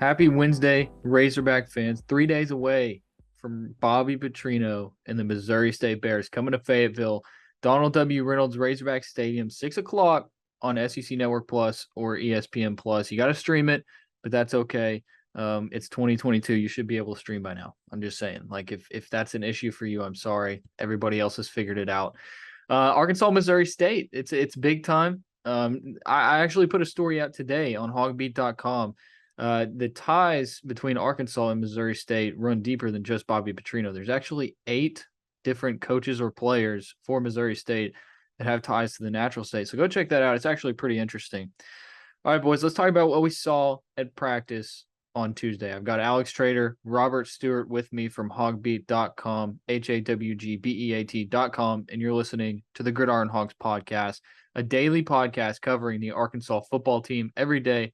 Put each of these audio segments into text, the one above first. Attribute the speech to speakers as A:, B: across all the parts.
A: Happy Wednesday, Razorback fans. 3 days away from Bobby Petrino and the Missouri State Bears coming to Fayetteville, Donald W. Reynolds Razorback Stadium, 6 o'clock on SEC Network Plus or ESPN Plus. You got to stream it, but that's okay. It's 2022. You should be able to stream by now. I'm just saying. Like, if that's an issue for you, I'm sorry. Everybody else has figured it out. Arkansas, Missouri State. It's big time. I actually put a story out today on HawgBeat.com. The ties between Arkansas and Missouri State run deeper than just Bobby Petrino. There's actually 8 different coaches or players for Missouri State that have ties to the natural state. So go check that out. It's actually pretty interesting. All right, boys, let's talk about what we saw at practice on Tuesday. I've got Alex Trader, Robert Stewart with me from HawgBeat.com, HawgBeat.com, and you're listening to the Gridiron Hogs podcast, a daily podcast covering the Arkansas football team every day,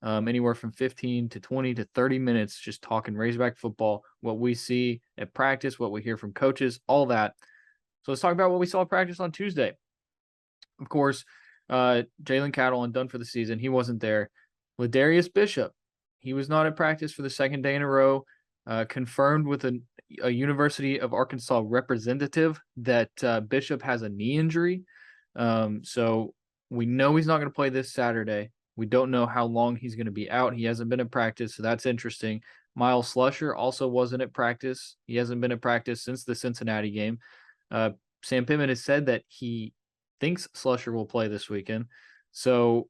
A: anywhere from 15 to 20 to 30 minutes, just talking Razorback football, what we see at practice, what we hear from coaches, all that. So let's talk about what we saw at practice on Tuesday. Of course, Jalen Cattleman done for the season. He wasn't there. Ladarius Bishop, he was not at practice for the second day in a row. Confirmed with a University of Arkansas representative that Bishop has a knee injury. So we know he's not going to play this Saturday. We don't know how long he's going to be out. He hasn't been at practice, so that's interesting. Miles Slusher also wasn't at practice. He hasn't been at practice since the Cincinnati game. Sam Pittman has said that he thinks Slusher will play this weekend. So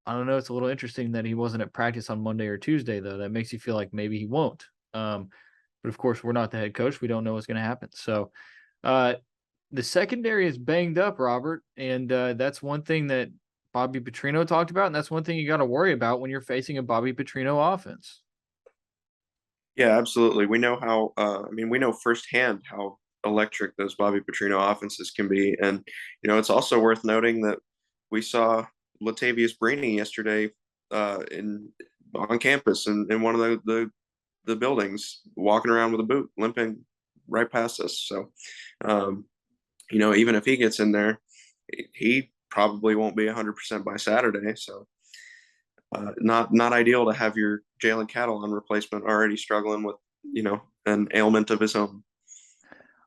A: I don't know. It's a little interesting that he wasn't at practice on Monday or Tuesday, though. That makes you feel like maybe he won't. But of course, we're not the head coach. We don't know what's going to happen. So the secondary is banged up, Robert. And that's one thing that Bobby Petrino talked about. And that's one thing you got to worry about when you're facing a Bobby Petrino offense.
B: Yeah, absolutely. We know how, we know firsthand how electric those Bobby Petrino offenses can be. And, it's also worth noting that we saw Latavius Brini yesterday in on campus in one of the buildings, walking around with a boot, limping right past us. So, even if he gets in there, he probably won't be 100% by Saturday. So, not ideal to have your Jalen Cattle on replacement already struggling with an ailment of his own.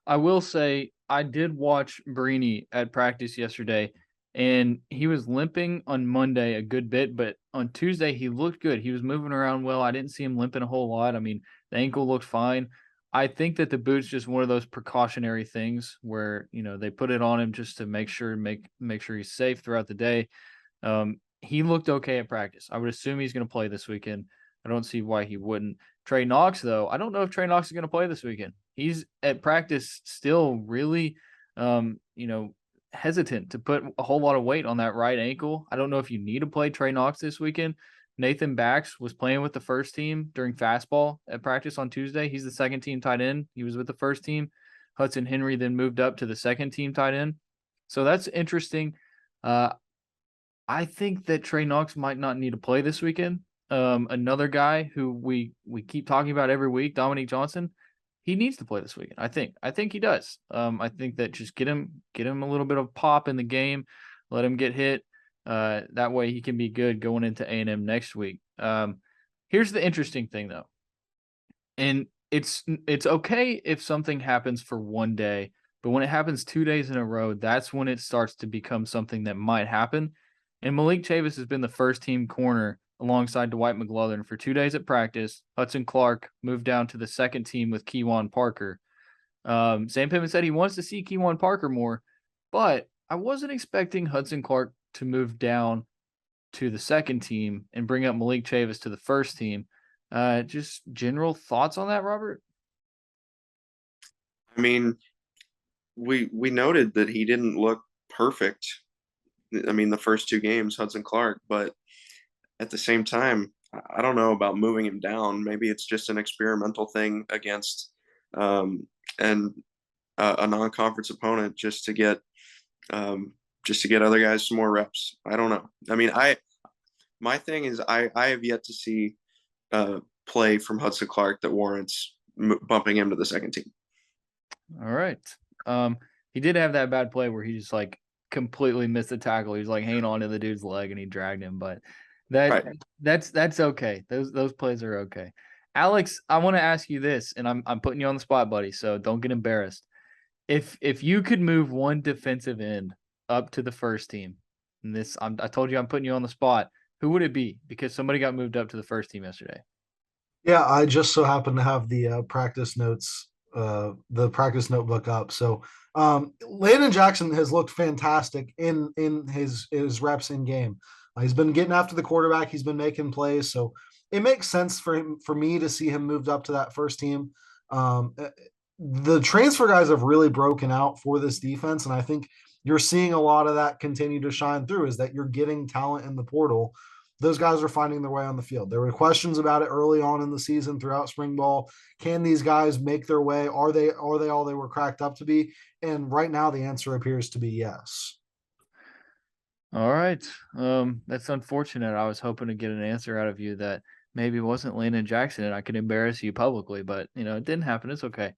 A: I will say I did watch Brini at practice yesterday, and he was limping on Monday a good bit, but on Tuesday he looked good. He was moving around well. I didn't see him limping a whole lot. I mean, the ankle looked fine. I think that the boot's just one of those precautionary things where they put it on him just to make sure he's safe throughout the day. He looked okay at practice. I would assume he's going to play this weekend. I don't see why he wouldn't. Trey Knox, though, I don't know if Trey Knox is going to play this weekend. He's at practice still really, hesitant to put a whole lot of weight on that right ankle. I don't know if you need to play Trey Knox this weekend. Nathan Bax was playing with the first team during fastball at practice on Tuesday. He's the second team tight end. He was with the first team. Hudson Henry then moved up to the second team tight end. So that's interesting. I think that Trey Knox might not need to play this weekend. Another guy who we keep talking about every week, Dominique Johnson, he needs to play this weekend. I think he does. I think that just get him a little bit of pop in the game, let him get hit. That way he can be good going into A&M next week. Here's the interesting thing though, and it's okay if something happens for one day, but when it happens 2 days in a row, that's when it starts to become something that might happen. And Malik Chavis has been the first team corner alongside Dwight McGlothern for 2 days at practice. Hudson Clark moved down to the second team with Keywan Parker. Sam Pittman said he wants to see Keywan Parker more, but I wasn't expecting Hudson Clark to move down to the second team and bring up Malik Chavis to the first team. Just general thoughts on that, Robert?
B: I mean, we noted that he didn't look perfect. I mean, the first two games, Hudson Clark, but at the same time, I don't know about moving him down. Maybe it's just an experimental thing against and a non-conference opponent just to get other guys some more reps. I don't know. I mean, my thing is I have yet to see play from Hudson Clark that warrants bumping him to the second team.
A: All right. He did have that bad play where he just like completely missed the tackle. He was like hanging on to the dude's leg and he dragged him. But That
B: Right.
A: that's okay. Those plays are okay. Alex, I want to ask you this, and I'm putting you on the spot, buddy. So don't get embarrassed. If you could move one defensive end up to the first team, and I told you I'm putting you on the spot. Who would it be? Because somebody got moved up to the first team yesterday.
C: Yeah, I just so happen to have the practice notebook up. So Landon Jackson has looked fantastic in his reps in game. He's been getting after the quarterback. He's been making plays. So it makes sense for me to see him moved up to that first team. The transfer guys have really broken out for this defense, and I think you're seeing a lot of that continue to shine through. Is that you're getting talent in the portal, those guys are finding their way on the field. There were questions about it early on in the season throughout spring ball. Can these guys make their way? Are they all they were cracked up to be? And right now the answer appears to be yes.
A: All right. That's unfortunate. I was hoping to get an answer out of you that maybe it wasn't Landon Jackson and I could embarrass you publicly, but it didn't happen. It's okay.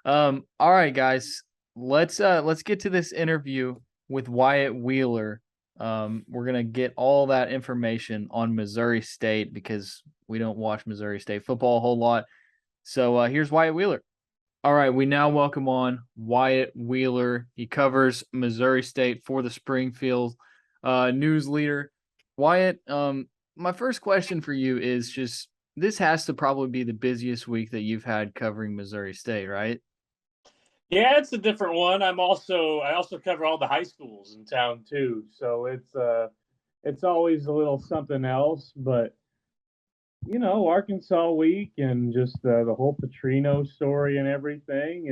A: All right, guys. Let's get to this interview with Wyatt Wheeler. We're gonna get all that information on Missouri State because we don't watch Missouri State football a whole lot. So here's Wyatt Wheeler. All right, we now welcome on Wyatt Wheeler. He covers Missouri State for the Springfield News-Leader. Wyatt, my first question for you is just this has to probably be the busiest week that you've had covering Missouri State, right?
D: Yeah, it's a different one. I also cover all the high schools in town too, so it's always a little something else. But Arkansas week and just the whole Petrino story and everything.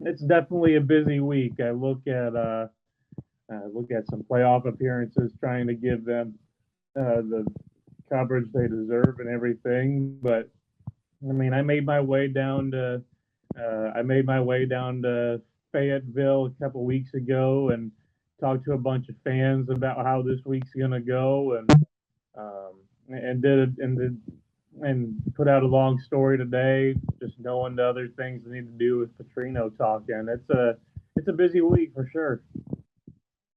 D: It's definitely a busy week. I look at some playoff appearances, trying to give them the coverage they deserve and everything. But I mean, I made my way down to Fayetteville a couple weeks ago and talked to a bunch of fans about how this week's gonna go, and put out a long story today, just knowing the other things I need to do with Petrino talking. It's a busy week for sure.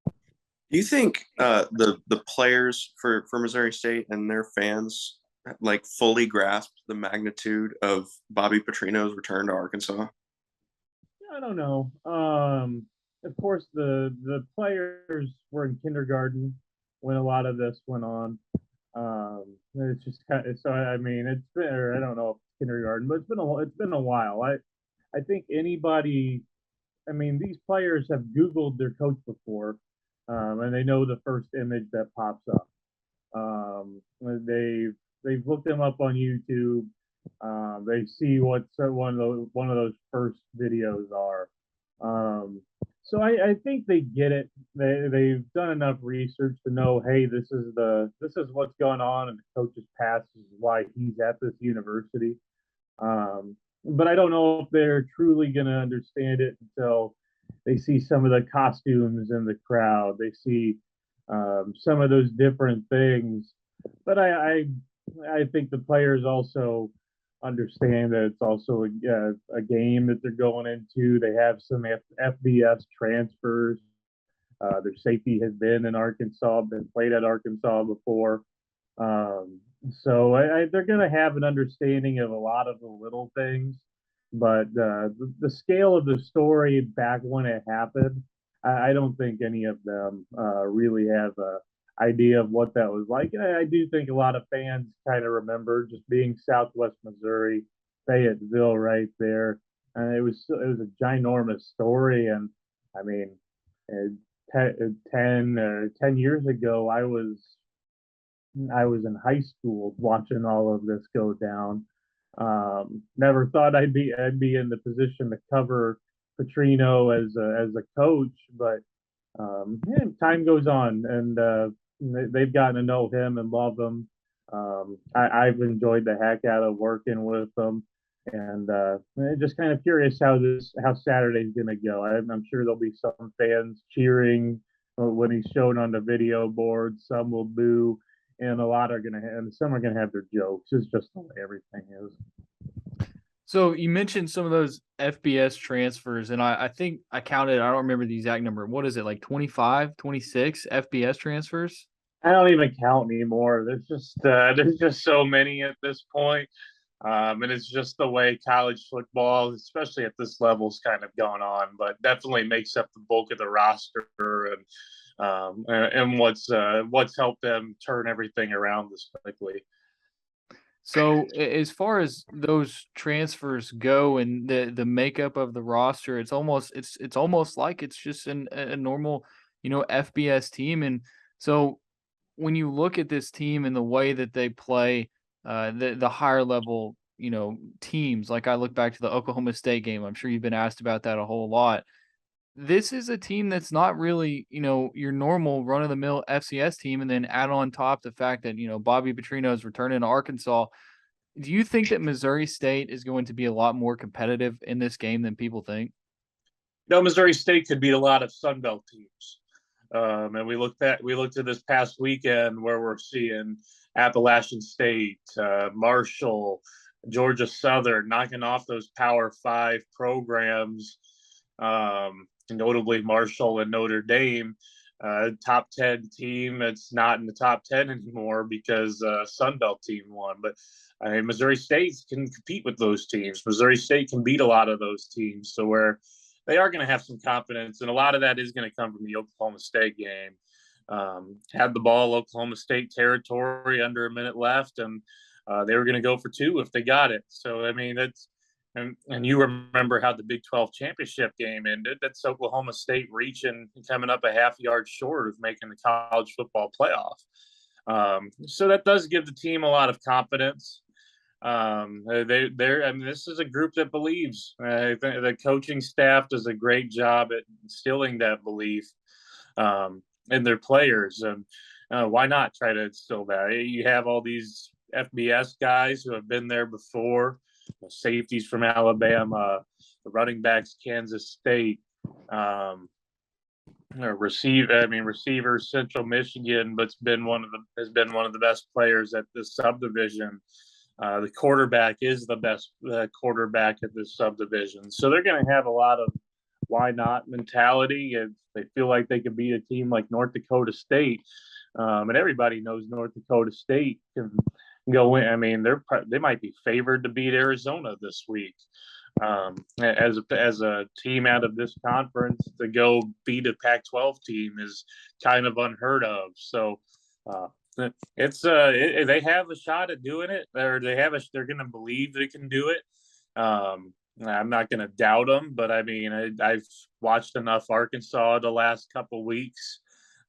B: Do you think the players for Missouri State and their fans like fully grasped the magnitude of Bobby Petrino's return to Arkansas?
D: I don't know. Of course, the players were in kindergarten when a lot of this went on. It's just kind of, so I mean, it's been, or I don't know if it's kindergarten, but it's been a while. I think anybody, I mean, these players have Googled their coach before, and they know the first image that pops up. They've looked them up on YouTube. They see what one of those first videos are. So I think they get it. They've done enough research to know, hey, this is what's going on, and the coach's past is why he's at this university. But I don't know if they're truly going to understand it until they see some of the costumes in the crowd. They see some of those different things. But I think the players also understand that it's also a game that they're going into. They have some FBS transfers. Their safety has been in Arkansas, been played at Arkansas before. So they're going to have an understanding of a lot of the little things, but the scale of the story back when it happened, I don't think any of them really have a idea of what that was like. And I do think a lot of fans kind of remember just being Southwest Missouri, Fayetteville, right there. And it was a ginormous story. And I mean, 10 years ago, I was in high school watching all of this go down. Never thought I'd be in the position to cover Petrino as a coach, but yeah, time goes on, and they've gotten to know him and love him. I've enjoyed the heck out of working with them, and just kind of curious how Saturday's going to go. I'm sure there'll be some fans cheering when he's shown on the video board. Some will boo, and some are gonna have their jokes. It's just the way everything is.
A: So you mentioned some of those FBS transfers, and I think I counted, I don't remember the exact number. What is it, like 25, 26 FBS transfers?
D: I don't even count anymore. There's just so many at this point. And it's just the way college football, especially at this level, is kind of going on. But definitely makes up the bulk of the roster, and what's helped them turn everything around this quickly.
A: So as far as those transfers go and the makeup of the roster, it's almost like it's just a normal, FBS team. And so when you look at this team and the way that they play, the higher level, teams, like I look back to the Oklahoma State game. I'm sure you've been asked about that a whole lot. This is a team that's not really, your normal run of the mill FCS team, and then add on top the fact that, Bobby Petrino is returning to Arkansas. Do you think that Missouri State is going to be a lot more competitive in this game than people think?
D: No, Missouri State could beat a lot of Sun Belt teams. And we looked at this past weekend where we're seeing Appalachian State, Marshall, Georgia Southern knocking off those Power Five programs, notably Marshall and Notre Dame. Top 10 team that's not in the top 10 anymore because Sun Belt team won. But I mean, Missouri State can compete with those teams. Missouri State can beat a lot of those teams. So where they are going to have some confidence, and a lot of that is going to come from the Oklahoma State game. Had the ball Oklahoma State territory under a minute left, and they were going to go for two if they got it. So I mean, that's and you remember how the Big 12 championship game ended. That's Oklahoma State reaching and coming up a half yard short of making the college football playoff. So that does give the team a lot of confidence. I mean, this is a group that believes. I think the coaching staff does a great job at instilling that belief in their players, and why not try to instill that? You have all these FBS guys who have been there before, the safeties from Alabama, the running backs, Kansas State, receivers, Central Michigan, but has been one of the best players at this subdivision. The quarterback is the best quarterback at this subdivision. So they're going to have a lot of why not mentality. And they feel like they could beat a team like North Dakota State. And everybody knows North Dakota State can go in. I mean, they might be favored to beat Arizona this week. As a team out of this conference to go beat a Pac-12 team is kind of unheard of. So they have a shot at doing it, or they're going to believe they can do it. I'm not going to doubt them, but I mean, I've watched enough Arkansas the last couple weeks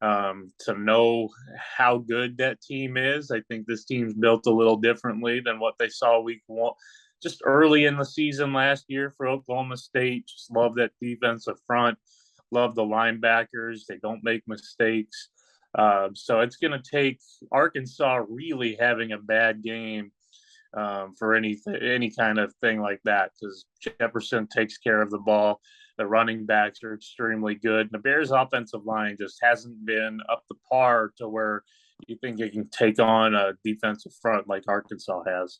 D: to know how good that team is. I think this team's built a little differently than what they saw week one, just early in the season last year for Oklahoma State. Just love that defensive front, love the linebackers. They don't make mistakes. So it's going to take Arkansas really having a bad game for any kind of thing like that, because Jefferson takes care of the ball. The running backs are extremely good. The Bears' offensive line just hasn't been up to par to where you think it can take on a defensive front like Arkansas has.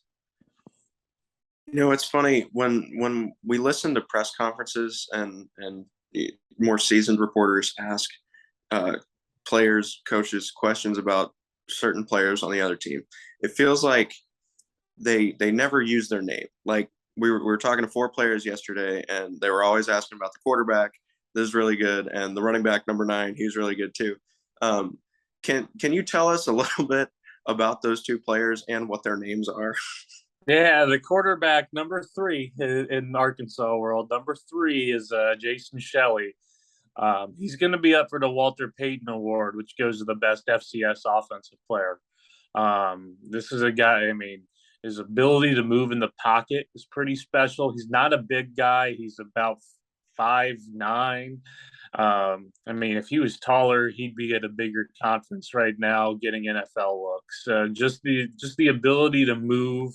B: It's funny when we listen to press conferences and more seasoned reporters ask players, coaches questions about certain players on the other team. It feels like they never use their name. Like we were talking to 4 players yesterday, and they were always asking about the quarterback. This is really good, and the running back number 9, he's really good too. Can you tell us a little bit about those 2 players and what their names are?
D: Yeah, the quarterback number 3 in Arkansas world. Number 3 is Jason Shelley. He's going to be up for the Walter Payton Award, which goes to the best FCS offensive player. This is a guy, I mean, his ability to move in the pocket is pretty special. He's not a big guy. He's about 5'9". I mean, if he was taller, he'd be at a bigger conference right now getting NFL looks. Just the ability to move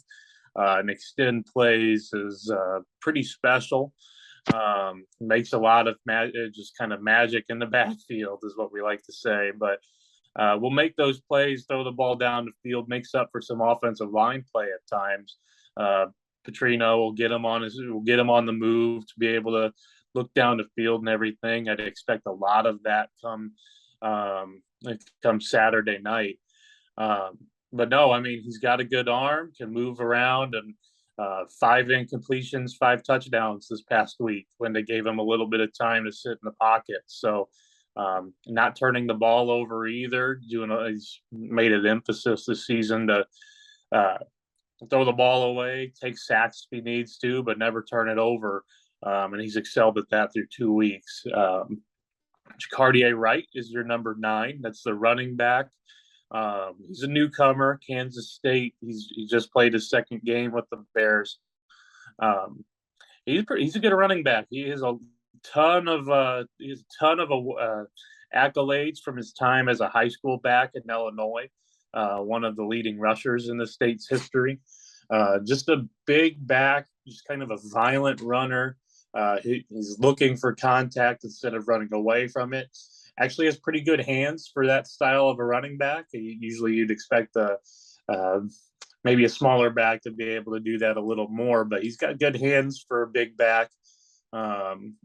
D: and extend plays is pretty special. Makes a lot of just kind of magic in the backfield is what we like to say. But we'll make those plays, throw the ball down the field, makes up for some offensive line play at times. Petrino will get him on the move to be able to look down the field and everything. I'd expect a lot of that come come Saturday night. But no, I mean, he's got a good arm, can move around, and 5 incompletions, 5 touchdowns this past week when they gave him a little bit of time to sit in the pocket. So not turning the ball over either. He's made an emphasis this season to throw the ball away, take sacks if he needs to, but never turn it over. And he's excelled at that through 2 weeks. Cartier Wright is your number 9. That's the running back. He's a newcomer, Kansas State. He just played his second game with the Bears. He's a good running back. He has a ton of accolades from his time as a high school back in Illinois. One of the leading rushers in the state's history. Just a big back, just kind of a violent runner. He's looking for contact instead of running away from it. Actually has pretty good hands for that style of a running back. Usually you'd expect maybe a smaller back to be able to do that a little more, but he's got good hands for a big back.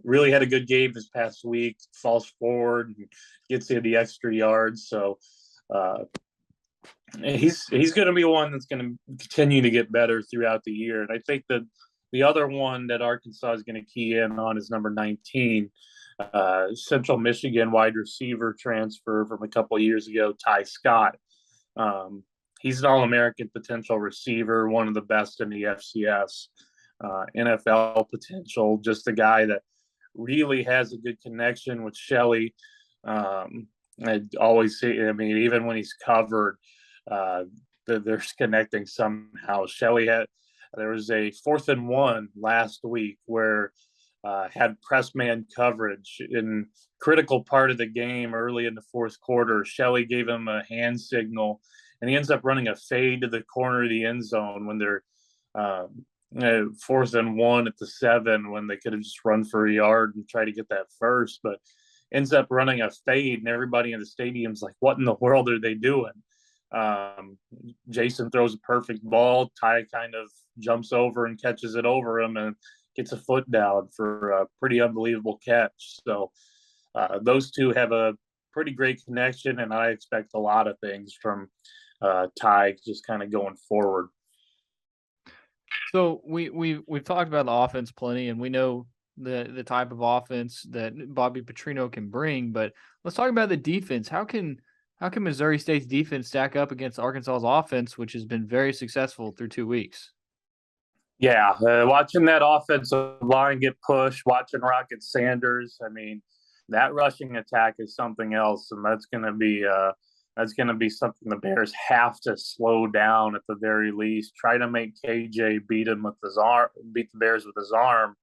D: Really had a good game this past week, falls forward and gets you the extra yards. So he's going to be one that's going to continue to get better throughout the year. And I think that the other one that Arkansas is going to key in on is number 19, Central Michigan wide receiver transfer from a couple of years ago, Ty Scott. He's an All-American potential receiver, one of the best in the FCS. NFL potential, just a guy that really has a good connection with Shelley. I always see, I mean, even when he's covered, there's connecting somehow. There was a 4th and 1 last week where had press man coverage in critical part of the game early in the 4th quarter. Shelley gave him a hand signal, and he ends up running a fade to the corner of the end zone when they're 4th and 1 at the 7, when they could have just run for a yard and try to get that first, but ends up running a fade, and everybody in the stadium's like, what in the world are they doing? Jason throws a perfect ball. Ty kind of jumps over and catches it over him and gets a foot down for a pretty unbelievable catch. So those two have a pretty great connection, and I expect a lot of things from Ty just kind of going forward.
A: So we've talked about the offense plenty, and we know the type of offense that Bobby Petrino can bring. But let's talk about the defense. How can Missouri State's defense stack up against Arkansas's offense, which has been very successful through 2 weeks?
D: Yeah, watching that offensive line get pushed, watching Rocket Sanders. I mean, that rushing attack is something else, and that's going to be something the Bears have to slow down at the very least. Try to make KJ beat the Bears with his arm.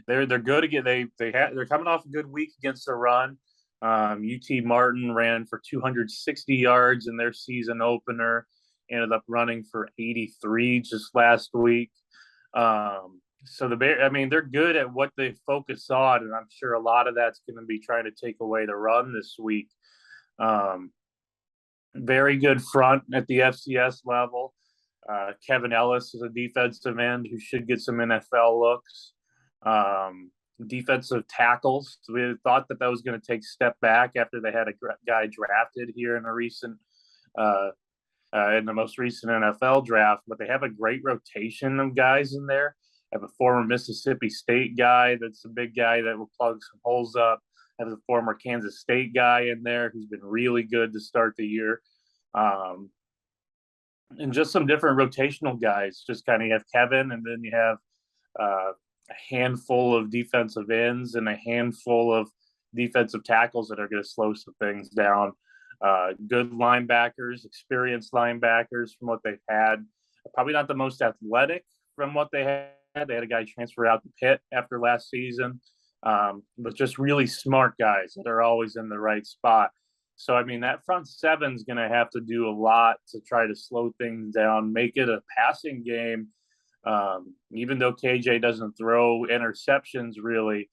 D: They're good again. They're coming off a good week against the run. UT Martin ran for 260 yards in their season opener. Ended up running for 83 just last week. So the Bears, I mean, they're good at what they focus on, and I'm sure a lot of that's going to be trying to take away the run this week. Very good front at the FCS level. Kevin Ellis is a defensive end who should get some NFL looks. Defensive tackles. So we thought that was going to take a step back after they had a guy drafted here in the most recent NFL draft, but they have a great rotation of guys in there. Have a former Mississippi State guy that's a big guy that will plug some holes up. Have a former Kansas State guy in there who's been really good to start the year. And just some different rotational guys. Just kind of you have Kevin, and then you have a handful of defensive ends and a handful of defensive tackles that are going to slow some things down. Good linebackers, experienced linebackers from what they've had. Probably not the most athletic from what they had. They had a guy transfer out to Pitt after last season, but just really smart guys that are always in the right spot. So, I mean, that front seven is going to have to do a lot to try to slow things down, make it a passing game. Even though KJ doesn't throw interceptions really,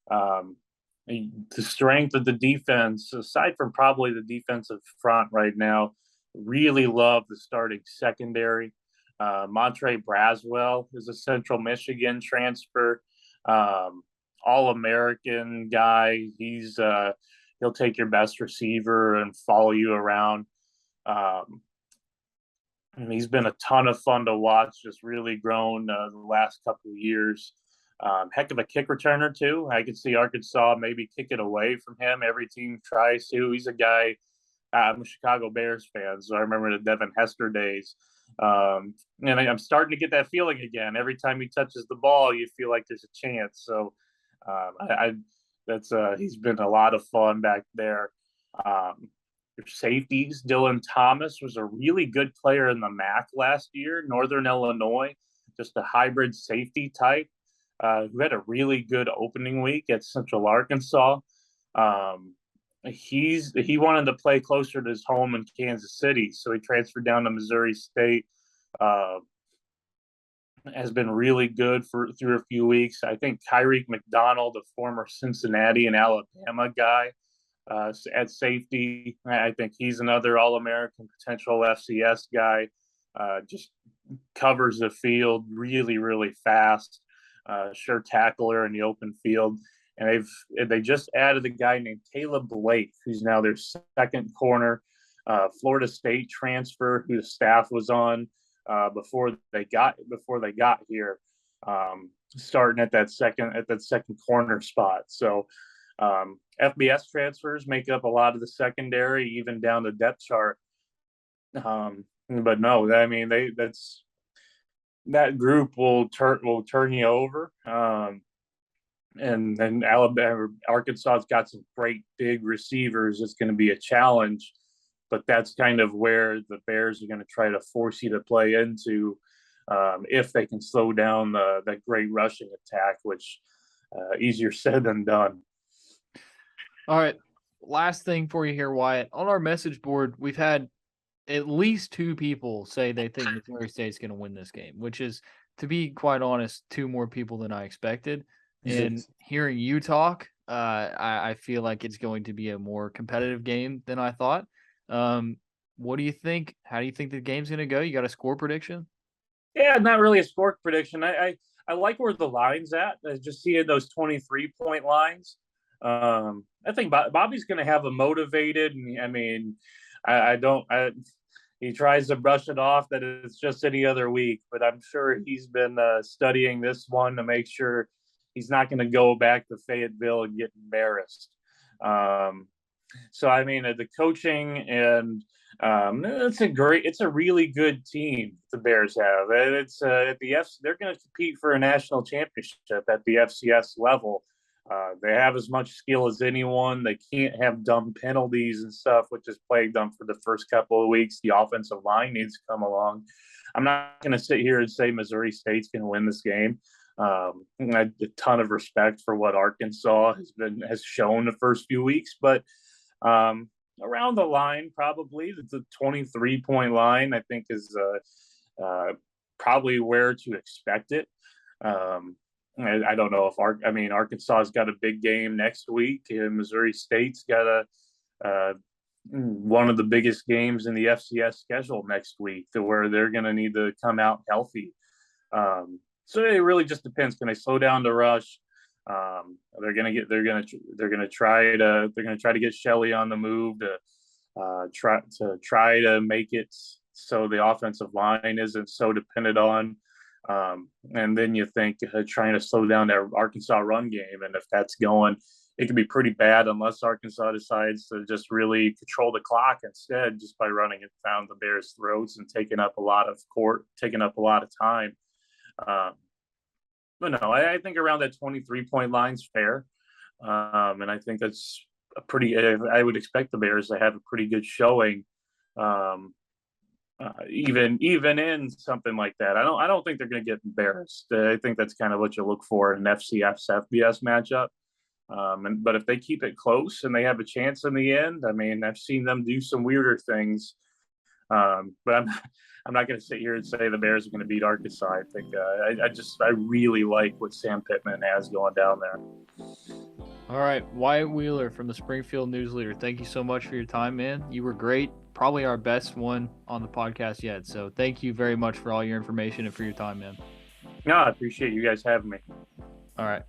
D: the strength of the defense, aside from probably the defensive front right now, really love the starting secondary. Montre Braswell is a Central Michigan transfer, All-American guy. He's
E: he'll take your best receiver and follow you around. And he's been a ton of fun to watch, just really grown the last couple of years. Heck of a kick returner, too. I could see Arkansas maybe kick it away from him. Every team tries to. He's a guy. I'm a Chicago Bears fan, so I remember the Devin Hester days. And I'm starting to get that feeling again. Every time he touches the ball, you feel like there's a chance. So he's been a lot of fun back there. Your safeties, Dylan Thomas was a really good player in the MAC last year, Northern Illinois, just a hybrid safety type who had a really good opening week at Central Arkansas. He wanted to play closer to his home in Kansas City, so he transferred down to Missouri State. Has been really good through a few weeks. I think Kyrie McDonald, a former Cincinnati and Alabama guy, at safety, I think he's another All-American potential FCS guy. Just covers the field really, really fast. Sure tackler in the open field. And they just added a guy named Caleb Blake, who's now their second corner, Florida State transfer, who the staff was on before they got here, starting at that second corner spot. So FBS transfers make up a lot of the secondary, even down the depth chart. But no, I mean that group will turn you over. And then Arkansas's got some great big receivers. It's going to be a challenge, but that's kind of where the Bears are going to try to force you to play into if they can slow down that great rushing attack, which easier said than done.
A: All right. Last thing for you here, Wyatt. On our message board, we've had at least 2 people say they think Missouri State's going to win this game, which is, to be quite honest, 2 more people than I expected. And hearing you talk, I feel like it's going to be a more competitive game than I thought. What do you think? How do you think the game's going to go? You got a score prediction?
E: Yeah, not really a score prediction. I like where the line's at. Just seeing those 23-point lines. I think Bobby's going to have a motivated. I mean, he tries to brush it off that it's just any other week, but I'm sure he's been studying this one to make sure he's not going to go back to Fayetteville and get embarrassed. So I mean, the coaching and it's a really good team the Bears have. It's they're going to compete for a national championship at the FCS level. They have as much skill as anyone. They can't have dumb penalties and stuff, which has plagued them for the first couple of weeks. The offensive line needs to come along. I'm not going to sit here and say Missouri State's going to win this game. I have a ton of respect for what Arkansas has shown the first few weeks, but around the line, probably the 23-point line, I think is probably where to expect it. I don't know if Arkansas's got a big game next week, and Missouri State's got one of the biggest games in the FCS schedule next week, to where they're going to need to come out healthy. So it really just depends. Can they slow down the rush? They're going to try to get Shelley on the move to try to make it so the offensive line isn't so dependent on. And then you think trying to slow down their Arkansas run game, and if that's going, it could be pretty bad unless Arkansas decides to just really control the clock instead, just by running it down the Bears' throats and taking up a lot of time. But no, I think around that 23-point line's fair, and I think that's I would expect the Bears to have a pretty good showing. Even in something like that, I don't think they're going to get embarrassed. I think that's kind of what you look for in an FCS-FBS matchup. But if they keep it close and they have a chance in the end, I mean, I've seen them do some weirder things. But I'm not going to sit here and say the Bears are going to beat Arkansas. I think I really like what Sam Pittman has going down there.
A: All right, Wyatt Wheeler from the Springfield News-Leader. Thank you so much for your time, man. You were great. Probably our best one on the podcast yet. So thank you very much for all your information and for your time, man.
E: No, I appreciate you guys having me.
A: All right.